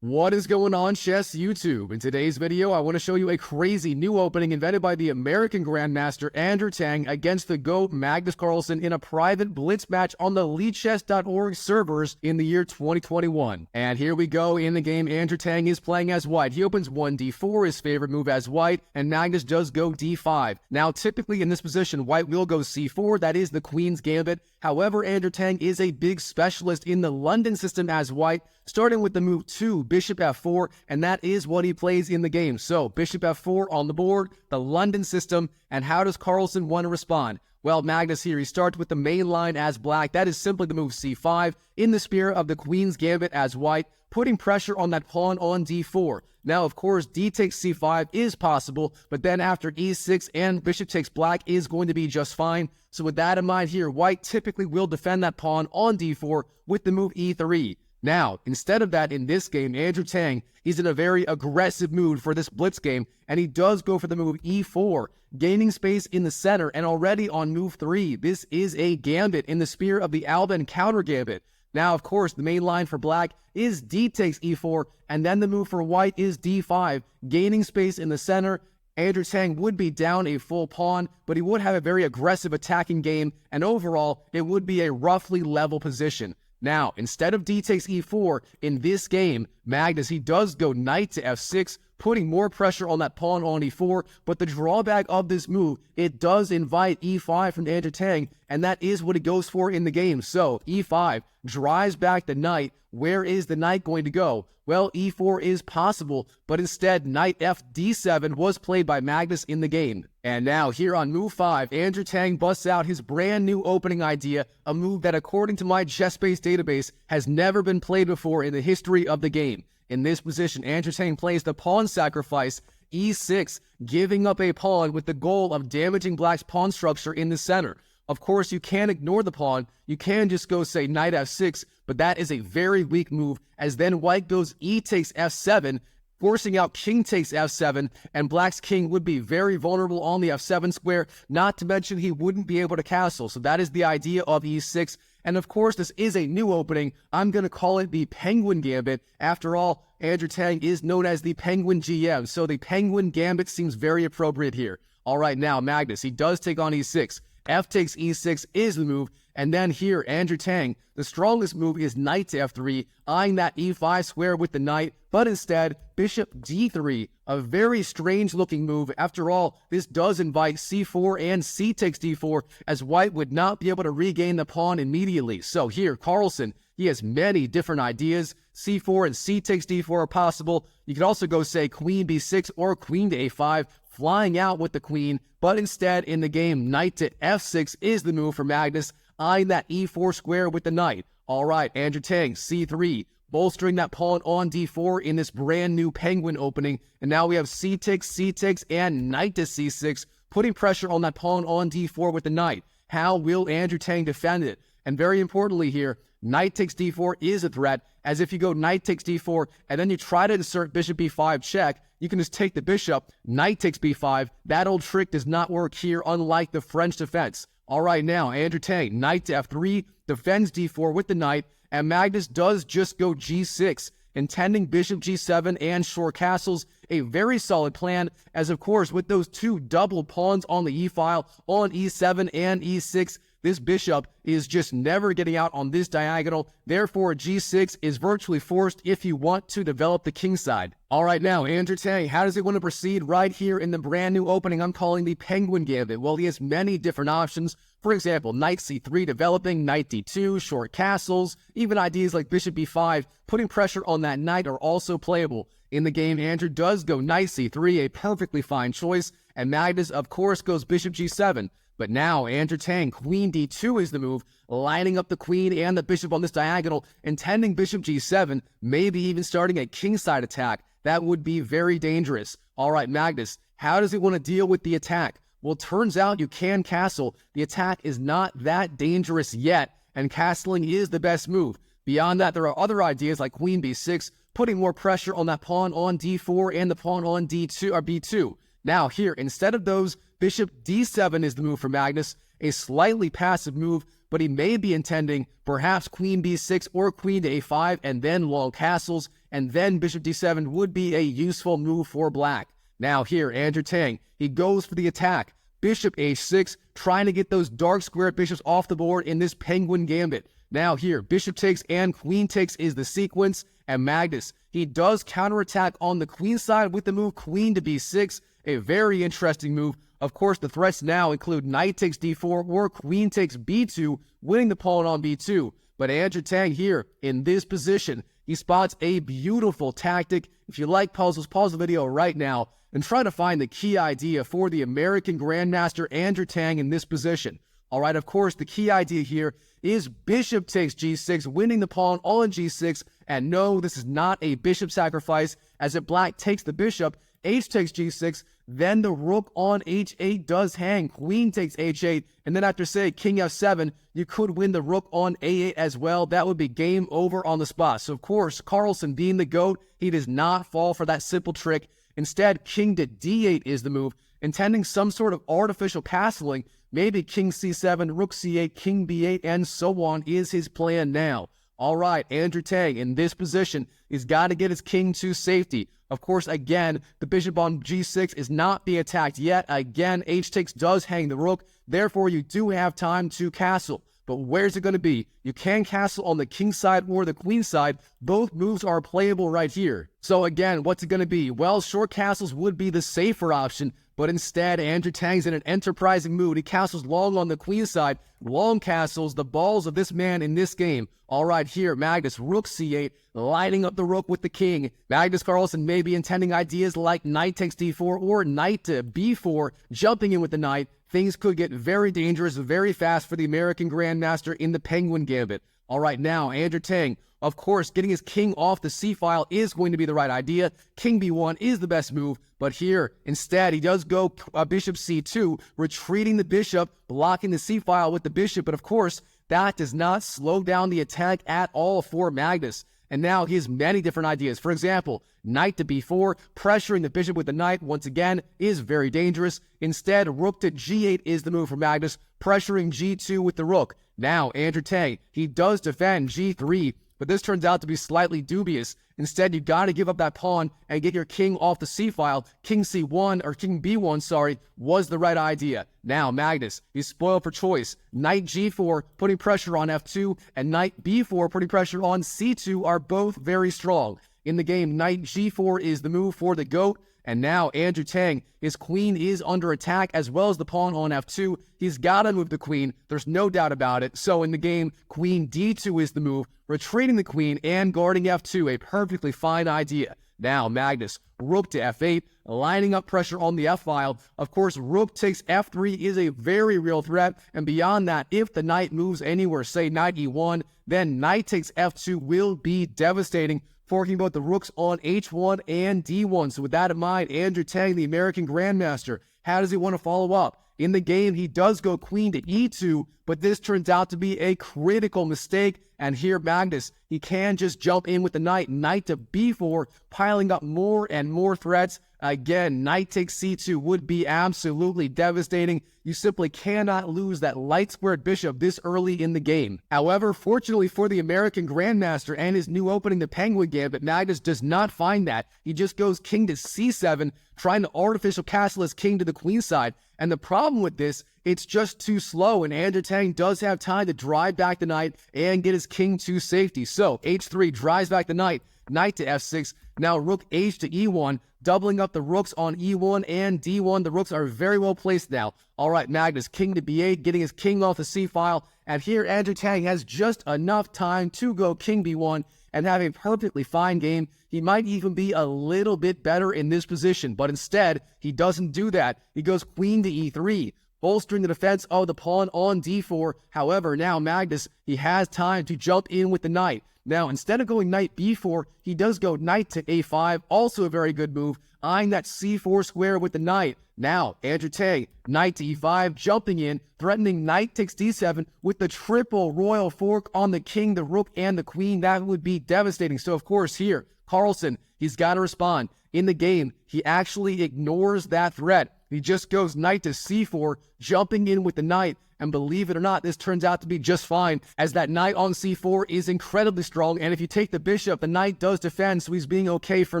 What is going on, Chess YouTube? In today's video, I want to show you a crazy new opening invented by the American Grandmaster Andrew Tang against the GOAT Magnus Carlsen in a private blitz match on the leadchess.org servers in the year 2021. And here we go. In the game, Andrew Tang is playing as white. He opens 1d4, his favorite move as white, and Magnus does go d5. Now, typically in this position, white will go c4, that is the Queen's Gambit. However, Andrew Tang is a big specialist in the London system as white, starting with the move 2, bishop f4, and that is what he plays in the game. So, bishop f4 on the board, the London system, and how does Carlsen want to respond? Well, Magnus here, he starts with the main line as black. That is simply the move c5 in the spirit of the Queen's Gambit as white, putting pressure on that pawn on d4. Now, of course, d takes c5 is possible, but then after e6 and bishop takes black is going to be just fine. So with that in mind here, white typically will defend that pawn on d4 with the move e3. Now, instead of that, in this game, Andrew Tang, he's in a very aggressive mood for this blitz game, and he does go for the move e4, gaining space in the center, and already on move 3, this is a gambit in the spirit of the Alban counter gambit. Now, of course, the main line for black is d takes e4, and then the move for white is d5, gaining space in the center. Andrew Tang would be down a full pawn, but he would have a very aggressive attacking game, and overall, it would be a roughly level position. Now, instead of d takes e4, in this game, Magnus, he does go knight to f6, putting more pressure on that pawn on e4, but the drawback of this move, it does invite e5 from Andrew Tang, and that is what he goes for in the game. So, e5 drives back the knight. Where is the knight going to go? Well, e4 is possible, but instead, knight f d7 was played by Magnus in the game. And now, here on move 5, Andrew Tang busts out his brand new opening idea, a move that, according to my chess-based database, has never been played before in the history of the game. In this position, Andrew Tang plays the pawn sacrifice, e6, giving up a pawn with the goal of damaging black's pawn structure in the center. Of course, you can't ignore the pawn. You can just go, say, knight f6, but that is a very weak move, as then white goes e takes f7, forcing out king takes f7, and black's king would be very vulnerable on the f7 square, not to mention he wouldn't be able to castle. So that is the idea of e6. And of course, this is a new opening. I'm going to call it the Penguin Gambit. After all, Andrew Tang is known as the Penguin GM, so the Penguin Gambit seems very appropriate here. All right, now Magnus, he does take on e6. F takes e6 is the move, and then here, Andrew Tang, the strongest move is knight to f3, eyeing that e5 square with the knight, but instead, bishop d3, a very strange-looking move. After all, this does invite c4 and c takes d4, as white would not be able to regain the pawn immediately. So here, Carlsen, he has many different ideas. c4 and c takes d4 are possible. You could also go, say, queen b6 or queen to a5, flying out with the queen, but instead, in the game, knight to f6 is the move for Magnus, eyeing that e4 square with the knight. All right, Andrew Tang, c3, bolstering that pawn on d4 in this brand new Penguin opening, and now we have c takes, and knight to c6, putting pressure on that pawn on d4 with the knight. How will Andrew Tang defend it? And very importantly here, knight takes d4 is a threat, as if you go knight takes d4, and then you try to insert bishop b5 check, you can just take the bishop, knight takes b5. That old trick does not work here, unlike the French defense. All right, now, Andrew Tang, knight to f3, defends d4 with the knight, and Magnus does just go g6, intending bishop g7 and short castles, a very solid plan, as of course, with those two double pawns on the e-file, on e7 and e6, this bishop is just never getting out on this diagonal. Therefore, g6 is virtually forced if you want to develop the king side. All right, now, Andrew Tang, how does he want to proceed right here in the brand new opening I'm calling the Penguin Gambit? Well, he has many different options. For example, knight c3 developing, knight d2, short castles, even ideas like bishop b5, putting pressure on that knight are also playable. In the game, Andrew does go knight c3, a perfectly fine choice, and Magnus, of course, goes bishop g7. But now, Andrew Tang, queen d2 is the move, lining up the queen and the bishop on this diagonal, intending bishop g7, maybe even starting a kingside attack. That would be very dangerous. All right, Magnus, how does he want to deal with the attack? Well, it turns out you can castle. The attack is not that dangerous yet, and castling is the best move. Beyond that, there are other ideas like queen b6, putting more pressure on that pawn on d4 and the pawn on d2 or b2. Now here, instead of those, bishop d7 is the move for Magnus, a slightly passive move, but he may be intending perhaps queen b6 or queen to a5 and then long castles, and then bishop d7 would be a useful move for black. Now here, Andrew Tang, he goes for the attack. Bishop h6, trying to get those dark square bishops off the board in this Penguin Gambit. Now here, bishop takes and queen takes is the sequence, and Magnus, he does counterattack on the queen side with the move queen to b6, a very interesting move. Of course, the threats now include knight takes d4 or queen takes b2, winning the pawn on b2. But Andrew Tang here, in this position, he spots a beautiful tactic. If you like puzzles, pause the video right now and try to find the key idea for the American Grandmaster Andrew Tang in this position. All right, of course, the key idea here is bishop takes g6, winning the pawn on g6. And no, this is not a bishop sacrifice, as if black takes the bishop, h takes g6, then the rook on h8 does hang, queen takes h8, and then after, say, king f7, you could win the rook on a8 as well. That would be game over on the spot. So, of course, Carlsen, being the GOAT, he does not fall for that simple trick. Instead, king to d8 is the move, intending some sort of artificial castling. Maybe king c7, rook c8, king b8, and so on is his plan now. All right, Andrew Tang, in this position, he's got to get his king to safety. Of course, again, the bishop on g6 is not being attacked yet. Again, h takes does hang the rook. Therefore, you do have time to castle. But where's it going to be? You can castle on the king side or the queen side. Both moves are playable right here. So again, what's it going to be? Well, short castles would be the safer option, but instead, Andrew Tang's in an enterprising mood. He castles long on the queen side. Long castles, the balls of this man in this game. All right, here, Magnus, rook c8, lighting up the rook with the king. Magnus Carlsen may be intending ideas like knight takes d4 or knight to b4, jumping in with the knight. Things could get very dangerous very fast for the American Grandmaster in the Penguin Gambit. All right, now, Andrew Tang, of course, getting his king off the c-file is going to be the right idea. King b1 is the best move, but here, instead, he does go bishop c2, retreating the bishop, blocking the c-file with the bishop, but of course, that does not slow down the attack at all for Magnus. And now he has many different ideas. For example, knight to b4, pressuring the bishop with the knight, once again, is very dangerous. Instead, rook to g8 is the move for Magnus, pressuring g2 with the rook. Now, Andrew Tang, he does defend g3, but this turns out to be slightly dubious. Instead, you got to give up that pawn and get your king off the c-file. King c1, or king b1, sorry, was the right idea. Now, Magnus, he's spoiled for choice. Knight g4, putting pressure on f2, and knight b4, putting pressure on c2 are both very strong. In the game, knight g4 is the move for the GOAT. And now, Andrew Tang, his queen is under attack as well as the pawn on f2. He's got to move the queen. There's no doubt about it. So in the game, queen d2 is the move, retreating the queen and guarding f2, a perfectly fine idea. Now, Magnus, rook to f8, lining up pressure on the f-file. Of course, rook takes f3 is a very real threat. And beyond that, if the knight moves anywhere, say knight e1, then knight takes f2 will be devastating, forking both the rooks on h1 and d1. So with that in mind, Andrew Tang, the American Grandmaster, how does he want to follow up? In the game, he does go queen to e2, but this turns out to be a critical mistake. And here, Magnus, he can just jump in with the knight, knight to b4, piling up more and more threats. Again, knight takes c2 would be absolutely devastating. You simply cannot lose that light-squared bishop this early in the game. However, fortunately for the American Grandmaster and his new opening, the Penguin Gambit, Magnus does not find that. He just goes king to c7, trying to artificial castle his king to the queen side. And the problem with this, it's just too slow, and Andrew Tang does have time to drive back the knight and get his king to safety. So, h3 drives back the knight, knight to f6, now rook h to e1, doubling up the rooks on e1 and d1. The rooks are very well placed now. All right, Magnus, king to b8, getting his king off the c-file, and here Andrew Tang has just enough time to go king b1 and have a perfectly fine game. He might even be a little bit better in this position, but instead, he doesn't do that. He goes queen to e3, bolstering the defense of the pawn on d4. However, now Magnus, he has time to jump in with the knight. Now, instead of going knight b4, he does go knight to a5, also a very good move, eyeing that c4 square with the knight. Now, Andrew Tang, knight to e5, jumping in, threatening knight takes d7 with the triple royal fork on the king, the rook, and the queen. That would be devastating. So, of course, here, Carlsen, he's got to respond. In the game, he actually ignores that threat. He just goes knight to c4, jumping in with the knight. And believe it or not, this turns out to be just fine, as that knight on c4 is incredibly strong. And if you take the bishop, the knight does defend, so he's being okay for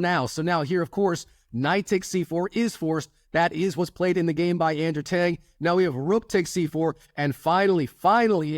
now. So now here, of course, knight takes c4 is forced. That is what's played in the game by Andrew Tang. Now we have rook takes c4, and finally,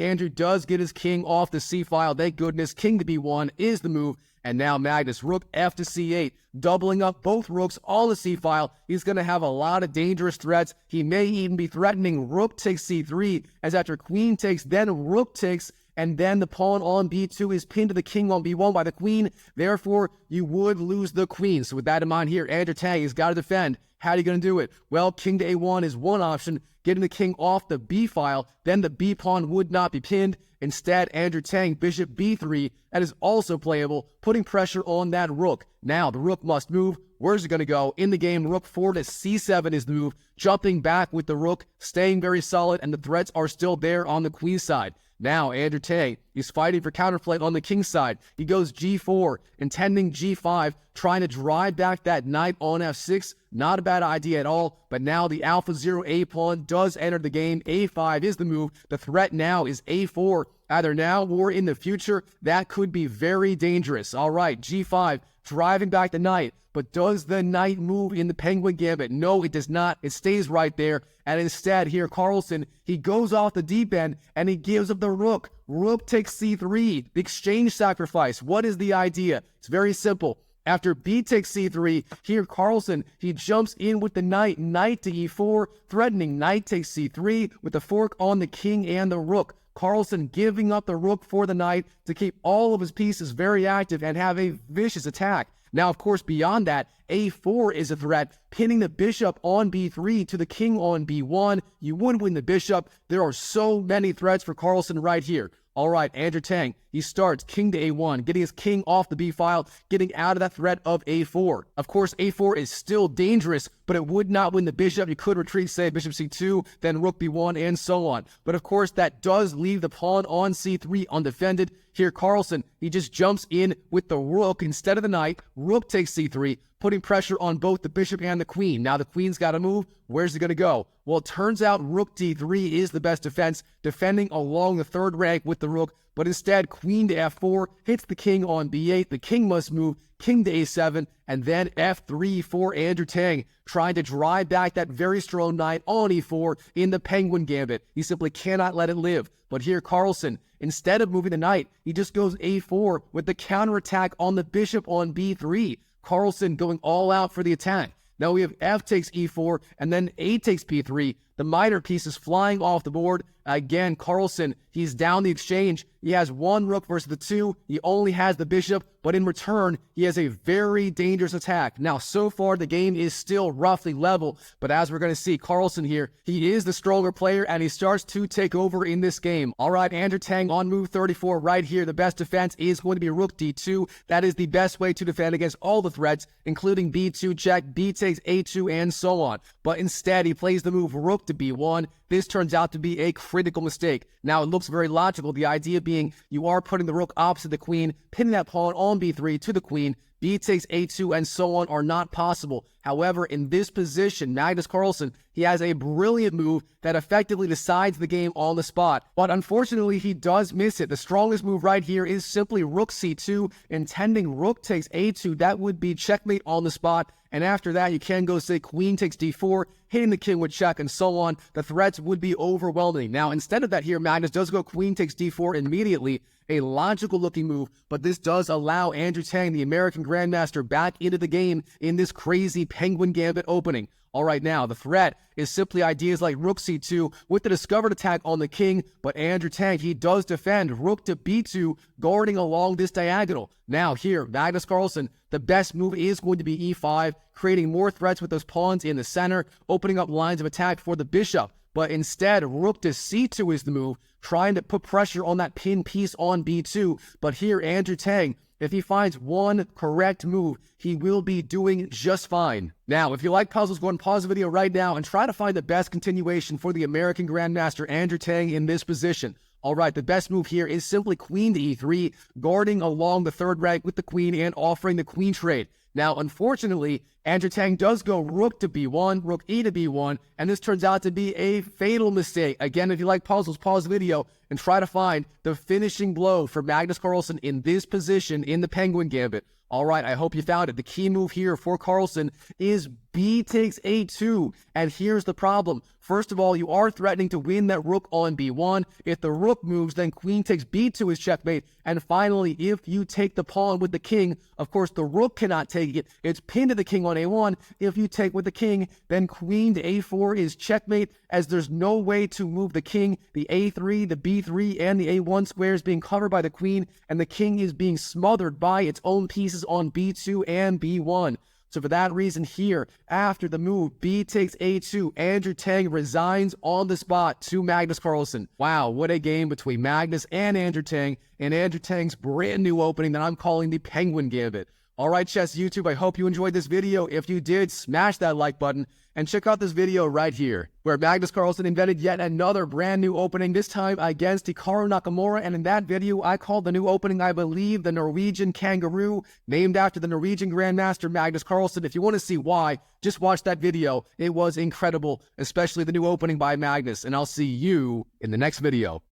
Andrew does get his king off the c-file. Thank goodness, king to b1 is the move. And now Magnus, rook f to c8, doubling up both rooks on the c-file. He's going to have a lot of dangerous threats. He may even be threatening rook takes c3, as after queen takes, then rook takes, and then the pawn on b2 is pinned to the king on b1 by the queen. Therefore, you would lose the queen. So with that in mind here, Andrew Tang has got to defend. How are you going to do it? Well, king to a1 is one option, getting the king off the b-file. Then the b pawn would not be pinned. Instead, Andrew Tang, bishop b3, that is also playable, putting pressure on that rook. Now, the rook must move. Where's it going to go? In the game, rook 4 to c7 is the move, jumping back with the rook, staying very solid, and the threats are still there on the queen side. Now, Andrew Tang, he's fighting for counterplay on the king side. He goes g4, intending g5, trying to drive back that knight on f6. Not a bad idea at all, but now the alpha 0 a pawn does enter the game. a5 is the move. The threat now is a4. Either now or in the future, that could be very dangerous. All right, g5, driving back the knight. But does the knight move in the Penguin Gambit? No, it does not. It stays right there. And instead, here, Carlsen, he goes off the deep end and he gives up the rook. Rook takes c3, the exchange sacrifice. What is the idea? It's very simple. After b takes c3, here Carlsen, he jumps in with the knight to e4, threatening knight takes c3 with the fork on the king and the rook. Carlsen giving up the rook for the knight to keep all of his pieces very active and have a vicious attack. Now, of course, beyond that, a4 is a threat, pinning the bishop on b3 to the king on b1. You wouldn't win the bishop. There are so many threats for Carlsen right here. All right, Andrew Tang, he starts king to a1, getting his king off the b-file, getting out of that threat of a4. Of course, a4 is still dangerous, but it would not win the bishop. You could retreat, say, bishop c2, then rook b1, and so on. But of course, that does leave the pawn on c3 undefended. Here, Carlsen, he just jumps in with the rook instead of the knight. Rook takes c3, putting pressure on both the bishop and the queen. Now the queen's got to move. Where's it going to go? Well, it turns out rook d3 is the best defense, defending along the third rank with the rook. But instead, queen to f4 hits the king on b8. The king must move, king to a7, and then f3 for Andrew Tang, trying to drive back that very strong knight on e4 in the Penguin Gambit. He simply cannot let it live. But here, Carlsen, instead of moving the knight, he just goes a4 with the counterattack on the bishop on b3. Carlsen going all out for the attack. Now we have f takes e4, and then a takes b3. The minor pieces flying off the board. Again, Carlsen, he's down the exchange. He has one rook versus the two. He only has the bishop, but in return, he has a very dangerous attack. Now, so far, the game is still roughly level, but as we're going to see, Carlsen here, he is the stronger player, and he starts to take over in this game. All right, Andrew Tang on move 34 right here. The best defense is going to be rook d2. That is the best way to defend against all the threats, including b2 check, b takes a2, and so on. But instead, he plays the move rook to b1. This turns out to be a critical mistake. Now, it looks very logical, the idea being you are putting the rook opposite the queen, pinning that pawn on b3 to the queen, b takes a2, and so on are not possible. However, in this position, Magnus Carlsen, he has a brilliant move that effectively decides the game on the spot. But unfortunately, he does miss it. The strongest move right here is simply rook c2, intending rook takes a2. That would be checkmate on the spot. And after that, you can go say queen takes d4, hitting the king with check, and so on. The threats would be overwhelming. Now, instead of that here, Magnus does go queen takes d4 immediately. A logical looking move, but this does allow Andrew Tang, the American Grandmaster, back into the game in this crazy Penguin Gambit opening. All right, now, the threat is simply ideas like rook c2 with the discovered attack on the king, but Andrew Tang, he does defend rook to b2, guarding along this diagonal. Now, here, Magnus Carlsen, the best move is going to be e5, creating more threats with those pawns in the center, opening up lines of attack for the bishop. But instead, rook to c2 is the move, trying to put pressure on that pin piece on b2. But here, Andrew Tang, if he finds one correct move, he will be doing just fine. Now, if you like puzzles, go and pause the video right now and try to find the best continuation for the American Grandmaster Andrew Tang in this position. All right, the best move here is simply queen to e3, guarding along the third rank with the queen and offering the queen trade. Now, unfortunately, Andrew Tang does go rook to b1, rook e to b1, and this turns out to be a fatal mistake. Again, if you like puzzles, pause the video and try to find the finishing blow for Magnus Carlsen in this position in the Penguin Gambit. All right, I hope you found it. The key move here for Carlsen is b takes a2, and here's the problem. First of all, you are threatening to win that rook on b1. If the rook moves, then queen takes b2 is checkmate. And finally, if you take the pawn with the king, of course, the rook cannot take it. It's pinned to the king on a1. If you take with the king, then queen to a4 is checkmate, as there's no way to move the king. The a3, the b3, and the a1 squares being covered by the queen, and the king is being smothered by its own pieces on b2 and b1. So for that reason here, after the move b takes a2, Andrew Tang resigns on the spot to Magnus Carlsen. Wow, what a game between Magnus and Andrew Tang's brand new opening that I'm calling the Penguin Gambit. All right, Chess YouTube, I hope you enjoyed this video. If you did, smash that like button and check out this video right here, where Magnus Carlsen invented yet another brand new opening, this time against Hikaru Nakamura. And in that video, I called the new opening, I believe, the Norwegian Kangaroo, named after the Norwegian Grandmaster Magnus Carlsen. If you want to see why, just watch that video. It was incredible, especially the new opening by Magnus. And I'll see you in the next video.